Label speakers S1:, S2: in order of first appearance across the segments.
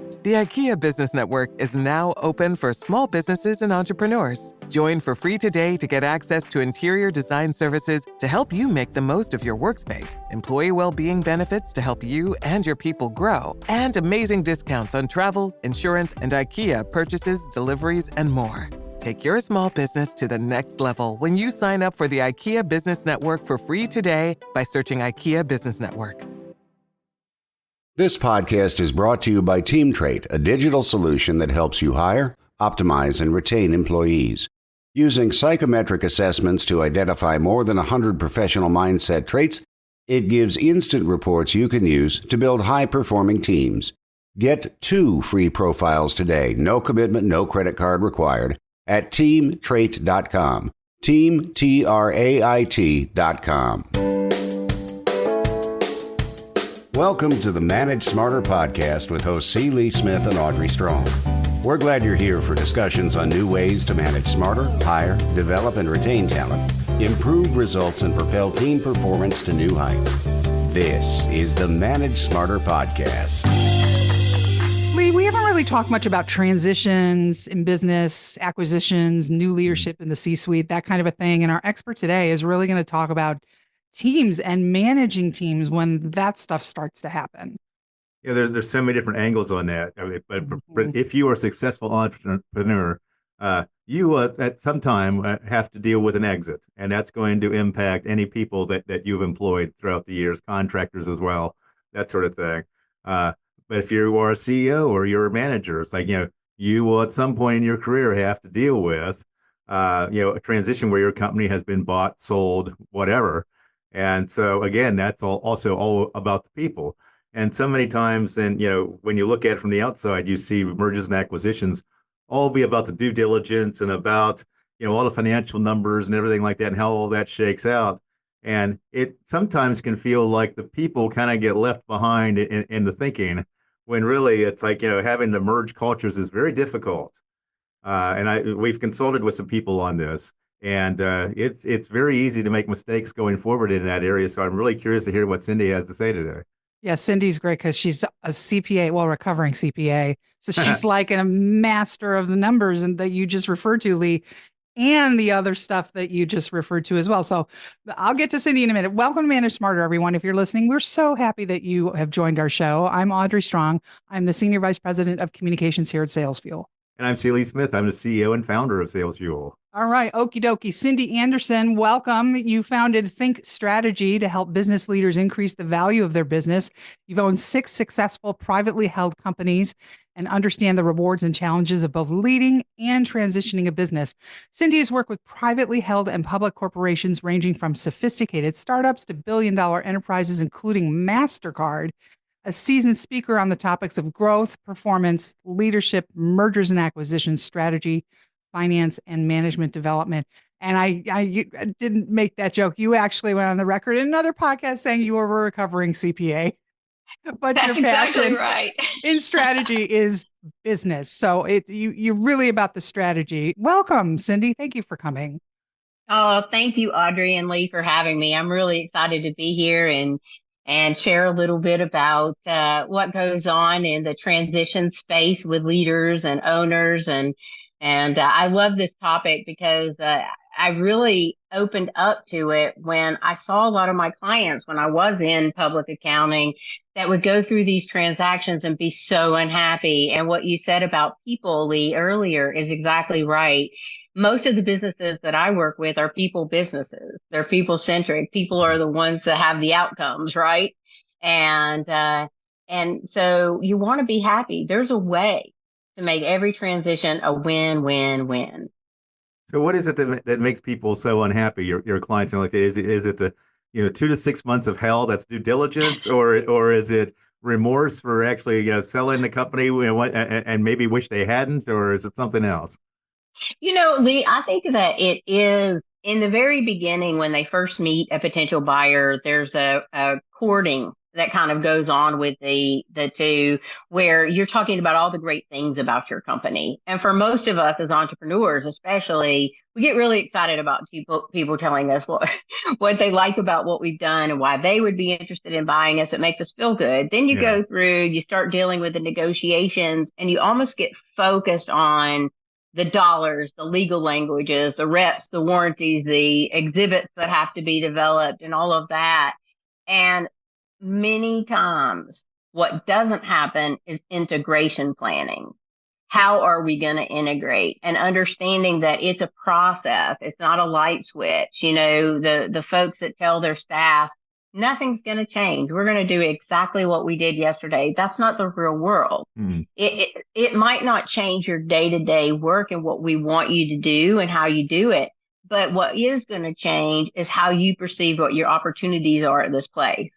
S1: The IKEA Business Network is now open for small businesses and entrepreneurs. Join for free today to get access to interior design services to help you make the most of your workspace, employee well-being benefits to help you and your people grow, and amazing discounts on travel, insurance, and IKEA purchases, deliveries, and more. Take your small business to the next level when you sign up for the IKEA Business Network for free today by searching IKEA Business Network.
S2: This podcast is brought to you by TeamTrade, a digital solution that helps you hire, optimize, and retain employees. Using psychometric assessments to identify more than 100 professional mindset traits, it gives instant reports you can use to build high-performing teams. Get 2 free profiles today, no commitment, no credit card required, at teamtrait.com. TeamTrait.com. Welcome to the Manage Smarter podcast with hosts C. Lee Smith and Audrey Strong. We're glad you're here for discussions on new ways to manage smarter, hire, develop, and retain talent, improve results, and propel team performance to new heights. This is the Manage Smarter podcast.
S3: Lee, we haven't really talked much about transitions in business, acquisitions, new leadership in the C-suite, that kind of a thing. And our expert today is really going to talk about teams and managing teams when that stuff starts to happen.
S4: Yeah, there's so many different angles on that. I mean, but if you are a successful entrepreneur, you at some time have to deal with an exit, and that's going to impact any people that you've employed throughout the years, contractors as well, that sort of thing. But if you are a CEO or you're a manager, it's like, you will at some point in your career have to deal with, a transition where your company has been bought, sold, whatever. And so again, that's all about the people. And so many times then, when you look at it from the outside, you see mergers and acquisitions all be about the due diligence and about, all the financial numbers and everything like that and how all that shakes out. And it sometimes can feel like the people kind of get left behind in the thinking, when really it's like, having to merge cultures is very difficult. And we've consulted with some people on this. And it's very easy to make mistakes going forward in that area. So I'm really curious to hear what Cindy has to say today.
S3: Yeah, Cindy's great because she's a CPA, recovering CPA. So she's like a master of the numbers and that you just referred to, Lee, and the other stuff that you just referred to as well. So I'll get to Cindy in a minute. Welcome to Manage Smarter, everyone. If you're listening, we're so happy that you have joined our show. I'm Audrey Strong. I'm the Senior Vice President of Communications here at Sales Fuel.
S4: And I'm C. Lee Smith. I'm the CEO and founder of Sales Fuel.
S3: All right. Okie dokie. Cindy Anderson, welcome. You founded Thinc Strategy to help business leaders increase the value of their business. You've owned 6 successful privately held companies and understand the rewards and challenges of both leading and transitioning a business. Cindy has worked with privately held and public corporations ranging from sophisticated startups to billion-dollar enterprises, including MasterCard. A seasoned speaker on the topics of growth, performance, leadership, mergers and acquisitions, strategy, finance, and management development. And I didn't make that joke. You actually went on the record in another podcast saying you were a recovering CPA. But
S5: That's
S3: your passion
S5: exactly right.
S3: in strategy is business. So you're really about the strategy. Welcome, Cindy. Thank you for coming.
S5: Oh, thank you, Audrey and Lee, for having me. I'm really excited to be here and share a little bit about what goes on in the transition space with leaders and owners. And I love this topic because I really opened up to it when I saw a lot of my clients when I was in public accounting that would go through these transactions and be so unhappy. And what you said about people, Lee, earlier is exactly right. Most of the businesses that I work with are people businesses. They're people centric. People are the ones that have the outcomes, right? And so you want to be happy. There's a way to make every transition a win-win-win.
S4: So what is it that makes people so unhappy? Your clients are like, is it the 2 to 6 months of hell that's due diligence, or is it remorse for actually selling the company and maybe wish they hadn't, or is it something else?
S5: Lee, I think that it is in the very beginning when they first meet a potential buyer. There's a courting that kind of goes on with the two, where you're talking about all the great things about your company. And for most of us as entrepreneurs, especially, we get really excited about people telling us what they like about what we've done and why they would be interested in buying us. It makes us feel good. Then you go through, you start dealing with the negotiations, and you almost get focused on the dollars, the legal languages, the reps, the warranties, the exhibits that have to be developed, and all of that. And many times, what doesn't happen is integration planning. How are we going to integrate? And understanding that it's a process. It's not a light switch. The folks that tell their staff, nothing's going to change. We're going to do exactly what we did yesterday. That's not the real world. It might not change your day-to-day work and what we want you to do and how you do it. But what is going to change is how you perceive what your opportunities are at this place.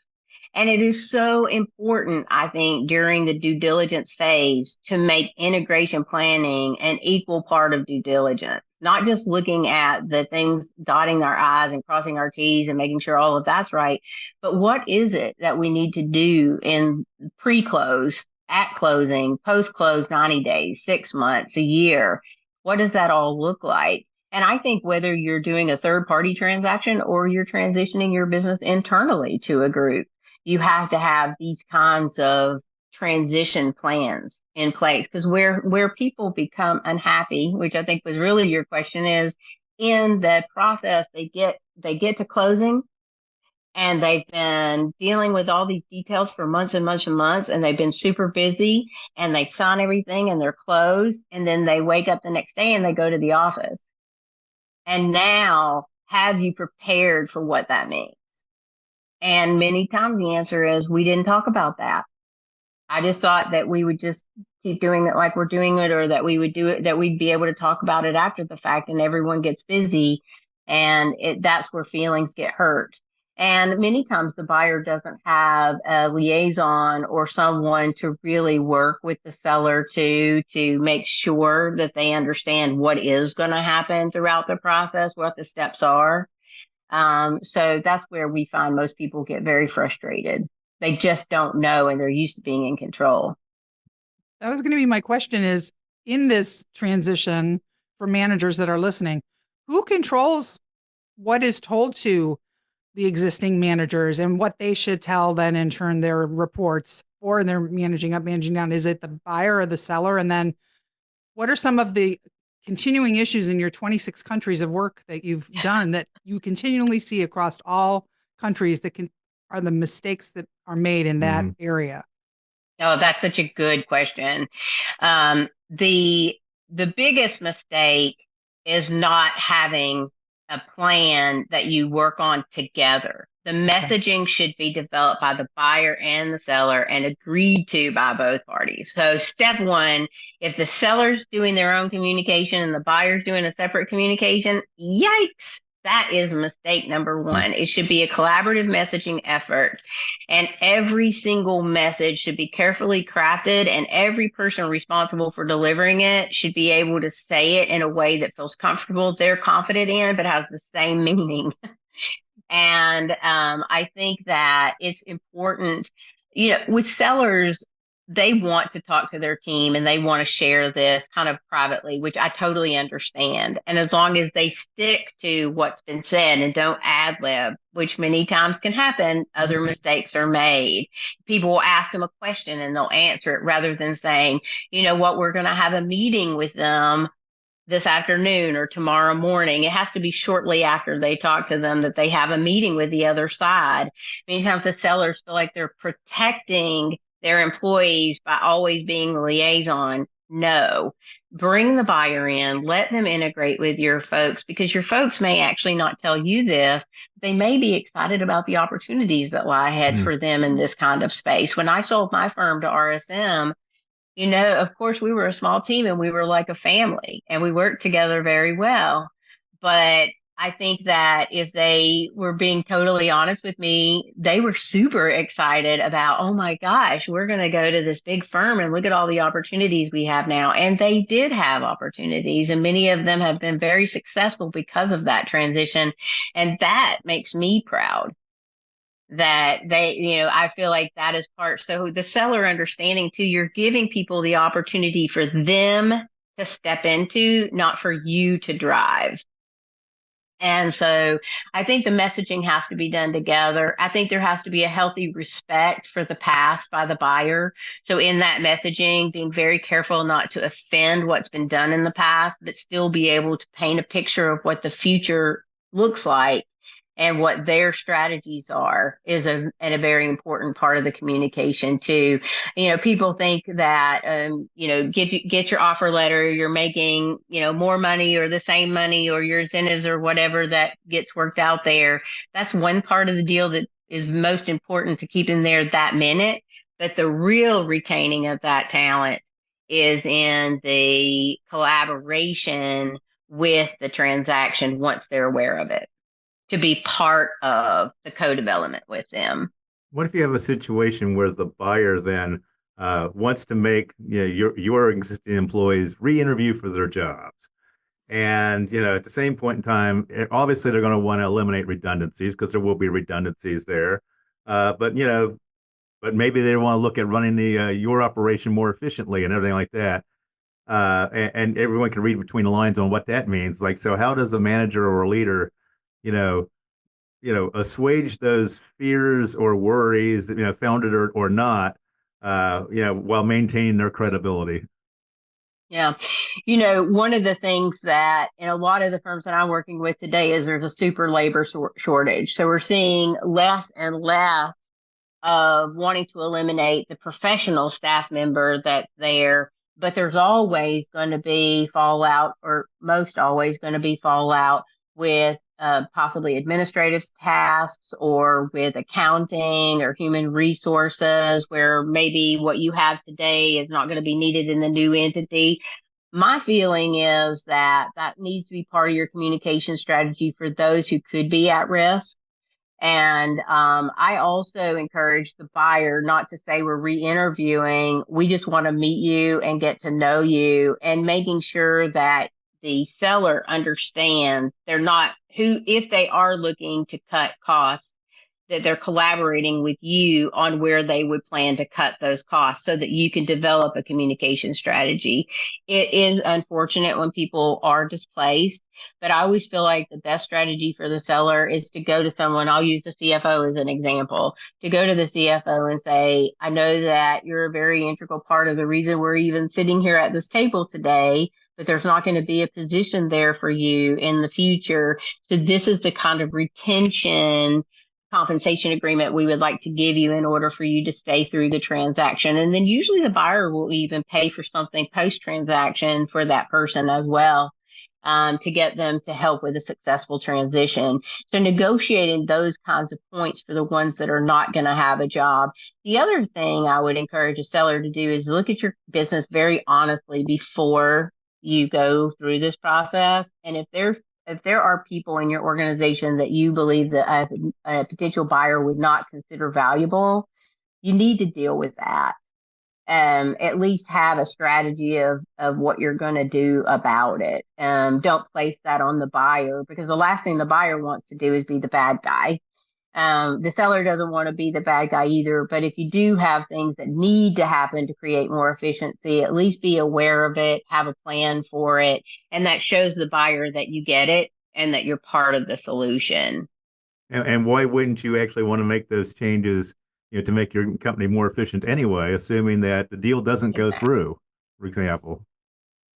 S5: And it is so important, I think, during the due diligence phase to make integration planning an equal part of due diligence, not just looking at the things, dotting our I's and crossing our T's and making sure all of that's right. But what is it that we need to do in pre-close, at closing, post-close, 90 days, 6 months, a year? What does that all look like? And I think whether you're doing a third-party transaction or you're transitioning your business internally to a group, you have to have these kinds of transition plans in place, because where people become unhappy, which I think was really your question, is in the process they get to closing, and they've been dealing with all these details for months and months and months, and they've been super busy, and they sign everything and they're closed, and then they wake up the next day and they go to the office. And now, have you prepared for what that means? And many times the answer is, we didn't talk about that. I just thought that we would just keep doing it like we're doing it, or that we would do it, that we'd be able to talk about it after the fact, and everyone gets busy, and that's where feelings get hurt. And many times the buyer doesn't have a liaison or someone to really work with the seller to make sure that they understand what is going to happen throughout the process, what the steps are. So that's where we find most people get very frustrated. They just don't know, and they're used to being in control.
S3: That was going to be my question, is in this transition, for managers that are listening, who controls what is told to the existing managers and what they should tell then in turn their reports, or they're managing up, managing down? Is it the buyer or the seller? And then what are some of the continuing issues in your 26 countries of work that you've done that you continually see across all countries that are the mistakes that are made in that area?
S5: Oh, that's such a good question. The biggest mistake is not having a plan that you work on together. The messaging should be developed by the buyer and the seller and agreed to by both parties. So step one, if the seller's doing their own communication and the buyer's doing a separate communication, yikes, that is mistake number one. It should be a collaborative messaging effort, and every single message should be carefully crafted, and every person responsible for delivering it should be able to say it in a way that feels comfortable, they're confident in, but has the same meaning. And I think that it's important, with sellers, they want to talk to their team and they want to share this kind of privately, which I totally understand. And as long as they stick to what's been said and don't ad lib, which many times can happen, other mistakes are made. People will ask them a question and they'll answer it rather than saying, we're going to have a meeting with them this afternoon or tomorrow morning. It has to be shortly after they talk to them that they have a meeting with the other side. Many times the sellers feel like they're protecting their employees by always being the liaison. No, bring the buyer in, let them integrate with your folks, because your folks may actually not tell you this. They may be excited about the opportunities that lie ahead for them in this kind of space. When I sold my firm to RSM, of course, we were a small team and we were like a family and we worked together very well. But I think that if they were being totally honest with me, they were super excited about, oh my gosh, we're going to go to this big firm and look at all the opportunities we have now. And they did have opportunities, and many of them have been very successful because of that transition. And that makes me proud. that I feel like that is part. So the seller understanding too, you're giving people the opportunity for them to step into, not for you to drive. And so I think the messaging has to be done together. I think there has to be a healthy respect for the past by the buyer. So in that messaging, being very careful not to offend what's been done in the past, but still be able to paint a picture of what the future looks like and what their strategies are is a very important part of the communication too. People think that, get your offer letter, you're making, more money or the same money or your incentives or whatever that gets worked out there. That's one part of the deal that is most important to keep in there that minute. But the real retaining of that talent is in the collaboration with the transaction once they're aware of it, to be part of the co-development with them.
S4: What if you have a situation where the buyer then wants to make your existing employees re-interview for their jobs? And at the same point in time, obviously they're going to want to eliminate redundancies because there will be redundancies there. But maybe they want to look at running your operation more efficiently and everything like that. And everyone can read between the lines on what that means. Like, so how does a manager or a leader, you know, assuage those fears or worries, founded or not, while maintaining their credibility?
S5: Yeah. One of the things that in a lot of the firms that I'm working with today is there's a super labor shortage. So we're seeing less and less of wanting to eliminate the professional staff member that's there, but there's always going to be fallout, or most always going to be fallout with possibly administrative tasks or with accounting or human resources, where maybe what you have today is not going to be needed in the new entity. My feeling is that needs to be part of your communication strategy for those who could be at risk. And I also encourage the buyer not to say we're re-interviewing. We just want to meet you and get to know you, and making sure that the seller understands they're not if they are looking to cut costs, that they're collaborating with you on where they would plan to cut those costs so that you can develop a communication strategy. It is unfortunate when people are displaced, but I always feel like the best strategy for the seller is to go to someone. I'll use the CFO as an example, to go to the CFO and say, I know that you're a very integral part of the reason we're even sitting here at this table today, but there's not going to be a position there for you in the future. So this is the kind of retention compensation agreement we would like to give you in order for you to stay through the transaction. And then usually the buyer will even pay for something post-transaction for that person as well, to get them to help with a successful transition. So negotiating those kinds of points for the ones that are not going to have a job. The other thing I would encourage a seller to do is look at your business very honestly before you go through this process. And if there are people in your organization that you believe that a potential buyer would not consider valuable, you need to deal with that. At least have a strategy of what you're going to do about it. Don't place that on the buyer, because the last thing the buyer wants to do is be the bad guy. The seller doesn't want to be the bad guy either. But if you do have things that need to happen to create more efficiency, at least be aware of it, have a plan for it. And that shows the buyer that you get it and that you're part of the solution.
S4: And why wouldn't you actually want to make those changes, to make your company more efficient anyway, assuming that the deal doesn't go through, for example?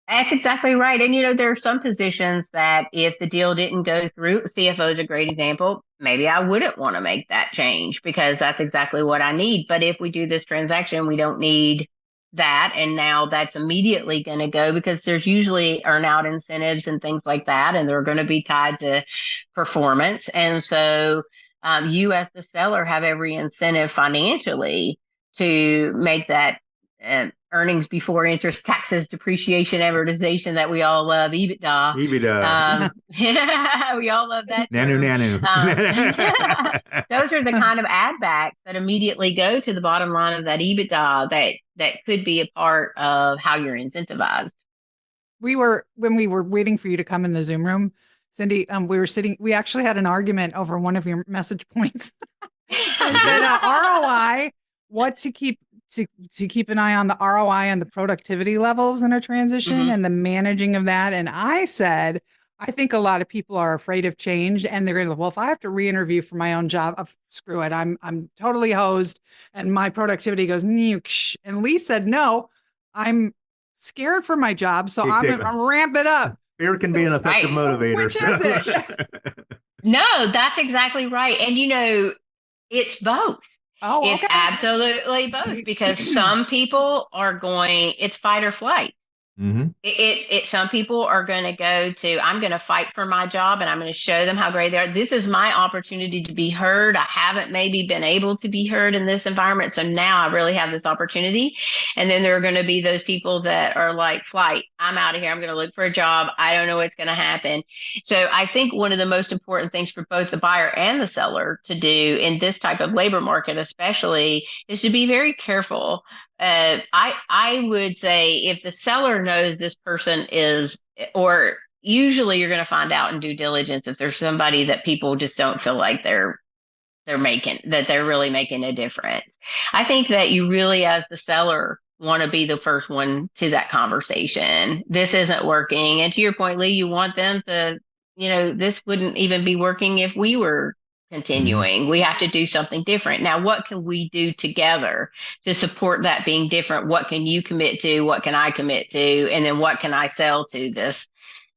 S5: That's exactly right. And, there are some positions that if the deal didn't go through, CFO is a great example. Maybe I wouldn't want to make that change because that's exactly what I need. But if we do this transaction, we don't need that. And now that's immediately going to go, because there's usually earn-out incentives and things like that, and they're going to be tied to performance. And so you as the seller have every incentive financially to make that earnings before interest, taxes, depreciation, amortization that we all love, EBITDA.
S4: EBITDA.
S5: We all love that.
S4: Nanu.
S5: Those are the kind of add backs that immediately go to the bottom line of that EBITDA that could be a part of how you're incentivized.
S3: When we were waiting for you to come in the Zoom room, Cindy, we actually had an argument over one of your message points. I said ROI, what to keep an eye on the ROI and the productivity levels in a transition
S5: Hmm.
S3: and the managing of that. And I said, I think a lot of people are afraid of change and they're going to, well, if I have to re-interview for my own job, screw it. I'm totally hosed and my productivity goes, "Nyoosh." And Lee said, no, I'm scared for my job. So
S4: Exactly.
S3: I'm ramp it up.
S4: Fear can be
S3: So
S4: an effective
S5: Right.
S4: motivator.
S3: which is it?
S5: No, that's exactly right. And it's both.
S3: Oh,
S5: It's
S3: okay.
S5: absolutely both because some people are going, it's fight or flight.
S4: Hmm.
S5: Some people are going to go to, I'm going to fight for my job and I'm going to show them how great they are. This is my opportunity to be heard. I haven't maybe been able to be heard in this environment. So now I really have this opportunity. And then there are going to be those people that are like, flight, I'm out of here. I'm going to look for a job. I don't know what's going to happen. So I think one of the most important things for both the buyer and the seller to do in this type of labor market, especially, is to be very careful. I would say if the seller knows this person is, or usually you're going to find out in due diligence if there's somebody that people just don't feel like they're really making a difference. I think that you really, as the seller, want to be the first one to that conversation. This isn't working, and to your point, Lee, you want them to, this wouldn't even be working if we were
S4: Hmm.
S5: continuing. We have to do something different. Now, what can we do together to support that being different? What can you commit to? What can I commit to? And then what can I sell to this,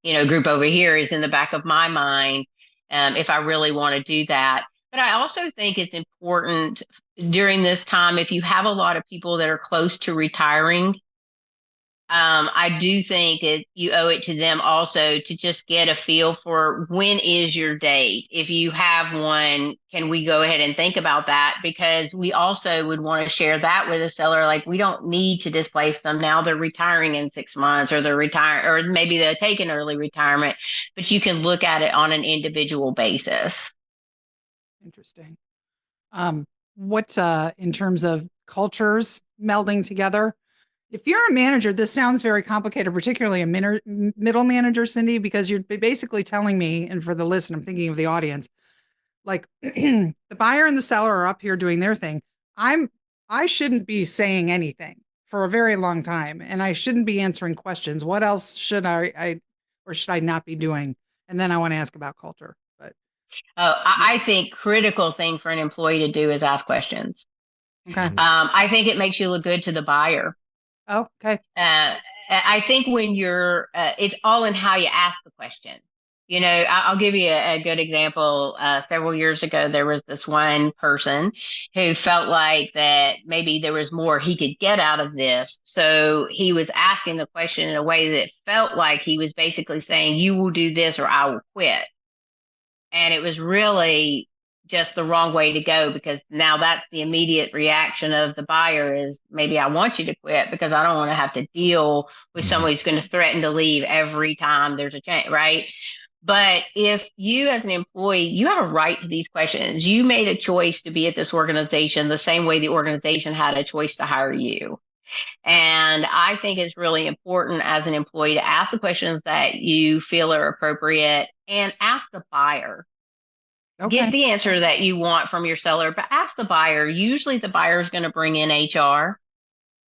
S5: group over here is in the back of my mind, if I really want to do that. But I also think it's important during this time, if you have a lot of people that are close to retiring, I do think you owe it to them also to just get a feel for when is your date. If you have one, can we go ahead and think about that? Because we also would want to share that with a seller. Like, we don't need to displace them now. They're retiring in 6 months, or they're retiring, or maybe they'll take an early retirement. But you can look at it on an individual basis.
S3: Interesting. What in terms of cultures melding together? If you're a manager, this sounds very complicated, particularly a middle manager, Cindy, because you're basically telling me, and for the listen, I'm thinking of the audience, like the buyer and the seller are up here doing their thing. I'm I shouldn't be saying anything for a very long time, and I shouldn't be answering questions. What else should I or should I not be doing? And then I want to ask about culture, but
S5: I think critical thing for an employee to do is ask questions.
S3: okay.
S5: I think it makes you look good to the buyer.
S3: Oh, okay.
S5: I think when it's all in how you ask the question. I'll give you a good example. Several years ago, there was this one person who felt like that maybe there was more he could get out of this. So he was asking the question in a way that felt like he was basically saying, you will do this or I will quit. And it was really just the wrong way to go, because now that's the immediate reaction of the buyer is, maybe I want you to quit because I don't want to have to deal with
S4: Hmm.
S5: someone who's going to threaten to leave every time there's a change, right? But if you, as an employee, you have a right to these questions. You made a choice to be at this organization the same way the organization had a choice to hire you. And I think it's really important as an employee to ask the questions that you feel are appropriate, and ask the buyer. Get
S3: Okay.
S5: the answer that you want from your seller, but ask the buyer. Usually the buyer is going to bring in HR,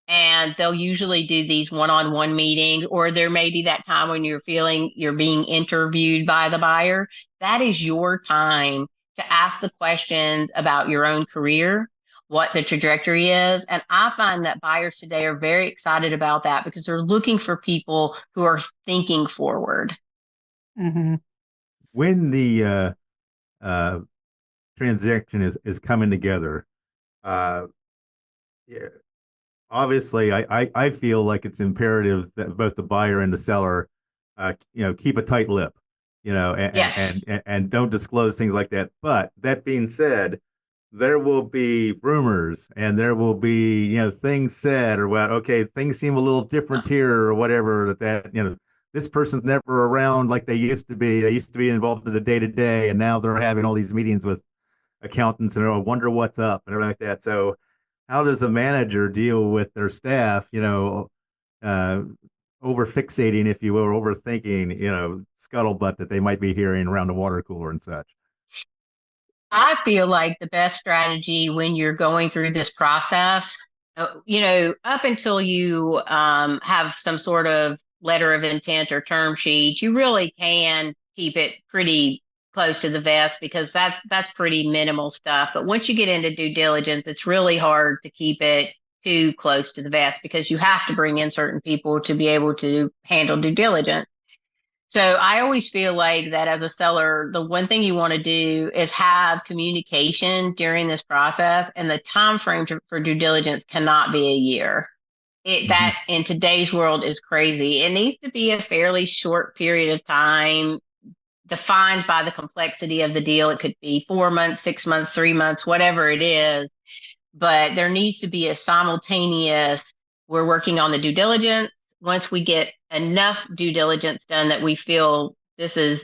S5: and they'll usually do these one-on-one meetings, or there may be that time when you're feeling you're being interviewed by the buyer. That is your time to ask the questions about your own career, what the trajectory is. And I find that buyers today are very excited about that because they're looking for people who are thinking forward.
S3: Mm-hmm.
S4: When the uh, transaction is coming together, uh, yeah, obviously, I feel like it's imperative that both the buyer and the seller, keep a tight lip,
S5: Yes.
S4: and don't disclose things like that. But that being said, there will be rumors and there will be, things said, or what, okay, things seem a little different here or whatever, this person's never around like they used to be. They used to be involved in the day to day, and now they're having all these meetings with accountants and I wonder what's up and everything like that. So how does a manager deal with their staff, uh, over fixating, if you will, or overthinking, scuttlebutt that they might be hearing around the water cooler and such?
S5: I feel like the best strategy when you're going through this process, up until you have some sort of letter of intent or term sheet, you really can keep it pretty close to the vest because that's pretty minimal stuff. But once you get into due diligence, it's really hard to keep it too close to the vest because you have to bring in certain people to be able to handle due diligence. So I always feel like that as a seller, the one thing you want to do is have communication during this process, and the time frame for due diligence cannot be a year.
S4: Mhm.
S5: That in today's world is crazy. It needs to be a fairly short period of time defined by the complexity of the deal. It could be 4 months, 6 months, 3 months, whatever it is, but there needs to be a simultaneous, we're working on the due diligence. Once we get enough due diligence done that we feel this is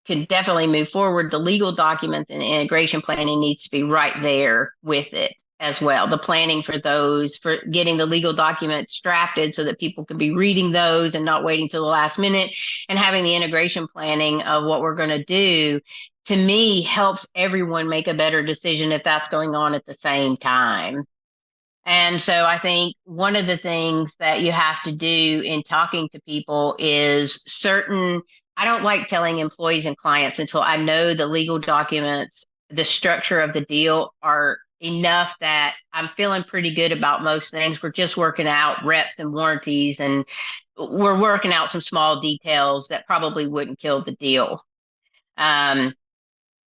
S5: can definitely move forward, the legal documents and integration planning needs to be right there with it as well. The planning for those, for getting the legal documents drafted so that people can be reading those and not waiting till the last minute, and having the integration planning of what we're going to do, to me, helps everyone make a better decision if that's going on at the same time. And so I think one of the things that you have to do in talking to people is I don't like telling employees and clients until I know the legal documents, the structure of the deal are enough that I'm feeling pretty good about most things. We're just working out reps and warranties, and we're working out some small details that probably wouldn't kill the deal. Um,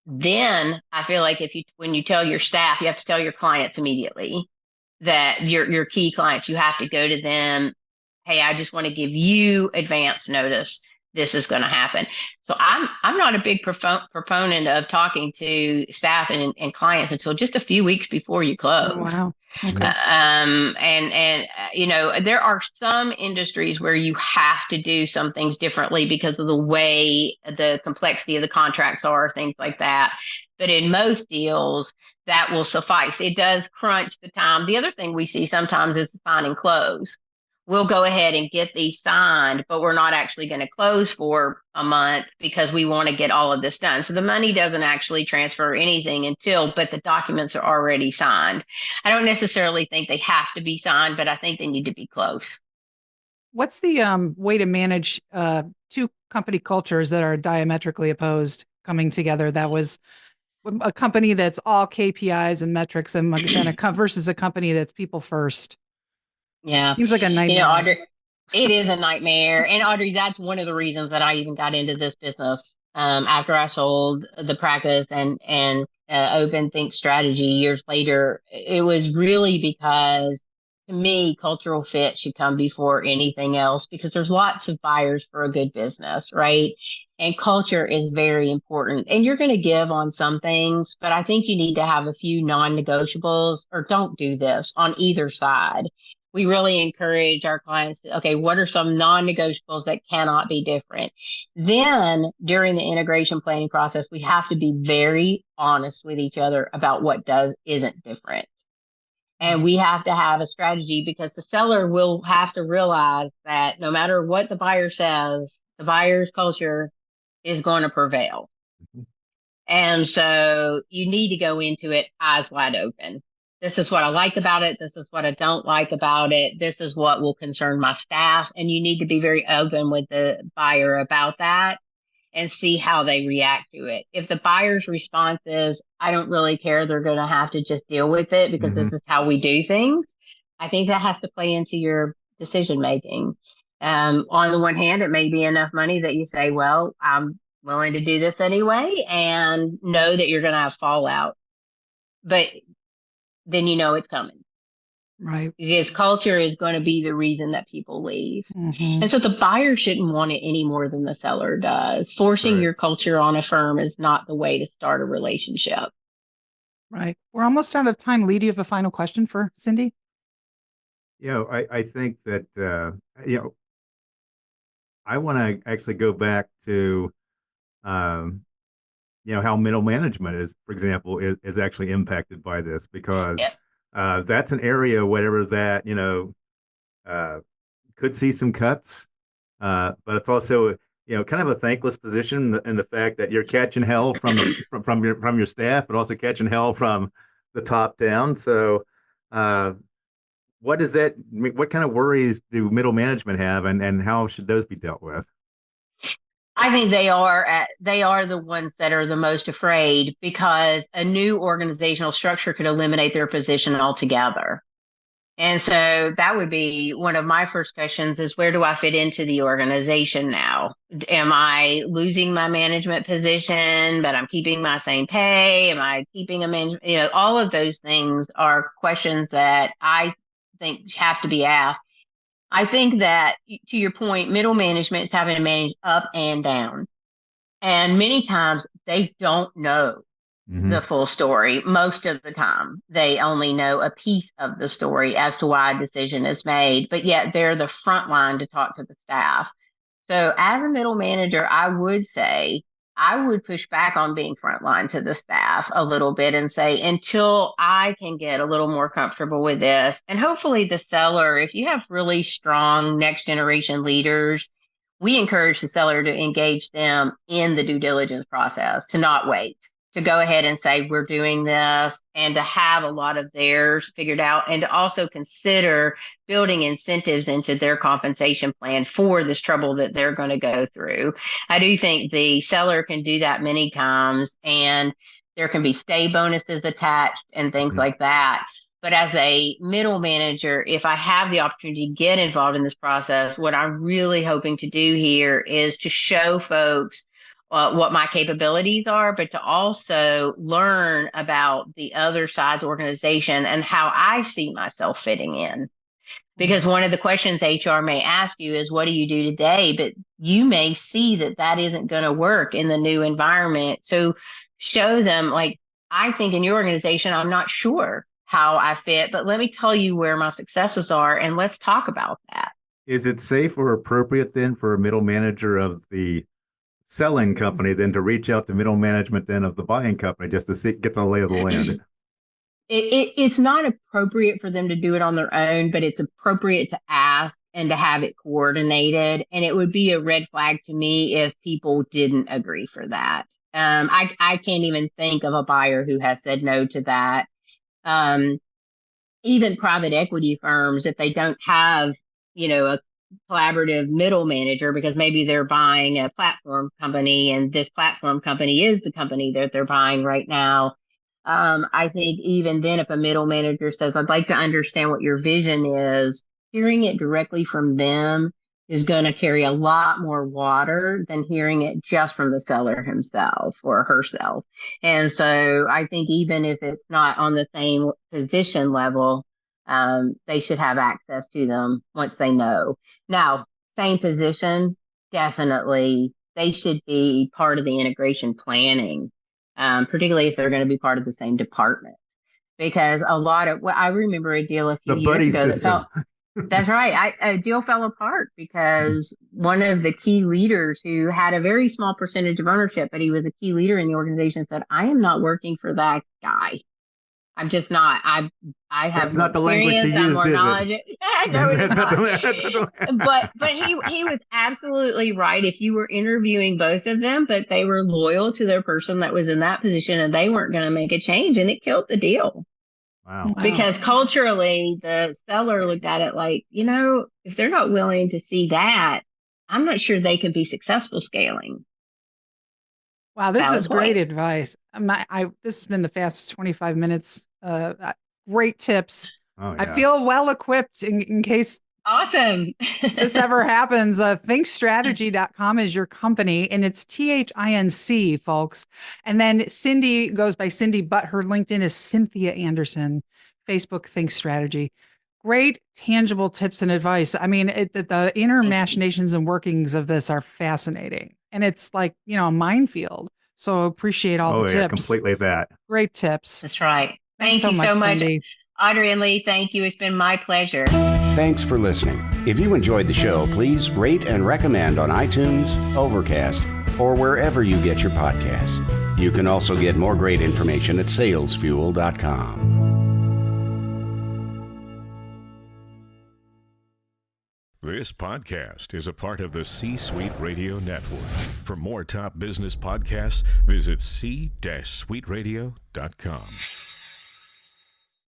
S5: then I feel like when you tell your staff, you have to tell your clients immediately that your key clients, you have to go to them. Hey, I just want to give you advance notice. This is going to happen. So I'm not a big proponent of talking to staff and clients until just a few weeks before you
S3: Oh,
S5: close.
S3: wow. Okay.
S5: There are some industries where you have to do some things differently because of the way the complexity of the contracts are, things like that. But in most deals, that will suffice. It does crunch the time. The other thing we see sometimes is sign and close. We'll go ahead and get these signed, but we're not actually going to close for a month because we want to get all of this done. So the money doesn't actually transfer anything but the documents are already signed. I don't necessarily think they have to be signed, but I think they need to be close.
S3: What's the way to manage two company cultures that are diametrically opposed coming together? That was a company that's all KPIs and metrics, and versus a company that's people first.
S5: Yeah.
S3: Seems like a nightmare.
S5: Audrey, it is a nightmare. And Audrey, that's one of the reasons that I even got into this business. After I sold the practice and opened Thinc Strategy years later, it was really because to me, cultural fit should come before anything else because there's lots of buyers for a good business, right? And culture is very important. And you're going to give on some things, but I think you need to have a few non-negotiables or don't do this on either side. We really encourage our clients to, okay, what are some non-negotiables that cannot be different? Then during the integration planning process, we have to be very honest with each other about what isn't different. And we have to have a strategy because the seller will have to realize that no matter what the buyer says, the buyer's culture is going to prevail.
S4: Mhm.
S5: And so you need to go into it eyes wide open. This is what I like about it. This is what I don't like about it. This is what will concern my staff. And you need to be very open with the buyer about that and see how they react to it. If the buyer's response is, I don't really care, they're going to have to just deal with it because this
S4: Mhm.
S5: is how we do things, I think that has to play into your decision making. On the one hand, it may be enough money that you say, well, I'm willing to do this anyway, and know that you're going to have fallout, but then you know it's coming
S3: Right.
S5: because culture is going to be the reason that people leave.
S3: Hmm.
S5: And so the buyer shouldn't want it any more than the seller does. Forcing
S4: Right.
S5: your culture on a firm is not the way to start a relationship.
S3: Right. We're almost out of time. Lee, do you have a final question for Cindy?
S4: I think that, I want to actually go back to, um, how middle management is, for example, is actually impacted by this because
S5: Yeah.
S4: that's an area, whatever that, uh, could see some cuts, but it's also kind of a thankless position in the fact that you're catching hell from from your staff, but also catching hell from the top down. So, what does that? What kind of worries do middle management have, and how should those be dealt with?
S5: I think they are the ones that are the most afraid because a new organizational structure could eliminate their position altogether. And so that would be one of my first questions is where do I fit into the organization now? Am I losing my management position, but I'm keeping my same pay? Am I keeping a management? All of those things are questions that I think have to be asked. I think that, to your point, middle management is having to manage up and down. And many times they don't know the full story. Most of the time, they only know a piece of the story as to why a decision is made, but yet they're the front line to talk to the staff. So as a middle manager, I would say I would push back on being frontline to the staff a little bit and say, until I can get a little more comfortable with this, and hopefully the seller, if you have really strong next generation leaders, we encourage the seller to engage them in the due diligence process, to not wait, to go ahead and say, we're doing this, and to have a lot of theirs figured out, and to also consider building incentives into their compensation plan for this trouble that they're going to go through. I do think the seller can do that many times, and there can be stay bonuses attached and things like that. But as a middle manager, if I have the opportunity to get involved in this process, what I'm really hoping to do here is to show folks what my capabilities are, but to also learn about the other side's organization and how I see myself fitting in. Because one of the questions HR may ask you is, what do you do today? But you may see that that isn't going to work in the new environment. So show them, like, I think in your organization, I'm not sure how I fit, but let me tell you where my successes are, and let's talk about that.
S4: Is it safe or appropriate then for a middle manager of the selling company then to reach out to middle management then of the buying company just to get the lay of the land?
S5: It's not appropriate for them to do it on their own, but it's appropriate to ask and to have it coordinated. And it would be a red flag to me if people didn't agree for that. I can't even think of a buyer who has said no to that. Even private equity firms, if they don't have, a collaborative middle manager, because maybe they're buying a platform company and this platform company is the company that they're buying right now. I think even then, if a middle manager says, I'd like to understand what your vision is, hearing it directly from them is going to carry a lot more water than hearing it just from the seller himself or herself. And so I think even if it's not on the same position level, they should have access to them once they know. Now, same position, definitely, they should be part of the integration planning, particularly if they're going to be part of the same department. Because I remember a deal a few years ago that felt, that's right. A deal fell apart because one of the key leaders who had a very small percentage of ownership, but he was a key leader in the organization, said, I am not working for that guy. I'm just not. I have
S4: That's not the language he used,
S5: more
S4: is
S5: knowledge.
S4: it?
S5: No, it's not. But he was absolutely right. If you were interviewing both of them, but they were loyal to their person that was in that position, and they weren't going to make a change, and it killed the deal.
S4: Wow.
S5: Because culturally, the seller looked at it like, if they're not willing to see that, I'm not sure they can be successful scaling.
S3: Wow, this is great advice. This has been the fastest 25 minutes. Great tips.
S4: Oh, yeah.
S3: I feel well equipped in case
S5: awesome
S3: this ever happens. Thincstrategy.com is your company, and it's THINC, folks. And then Cindy goes by Cindy, but her LinkedIn is Cynthia Anderson. Facebook, Thinc Strategy. Great tangible tips and advice. I mean, the inner machinations and workings of this are fascinating. And it's like, a minefield. So appreciate all the tips.
S4: Completely that.
S3: Great tips.
S5: That's right.
S3: Thanks
S5: Thank you so much,
S3: Cindy.
S5: Audrey and Lee. Thank you. It's been my pleasure.
S2: Thanks for listening. If you enjoyed the show, please rate and recommend on iTunes, Overcast, or wherever you get your podcasts. You can also get more great information at salesfuel.com.
S6: This podcast is a part of the C-Suite Radio Network. For more top business podcasts, visit c-suiteradio.com.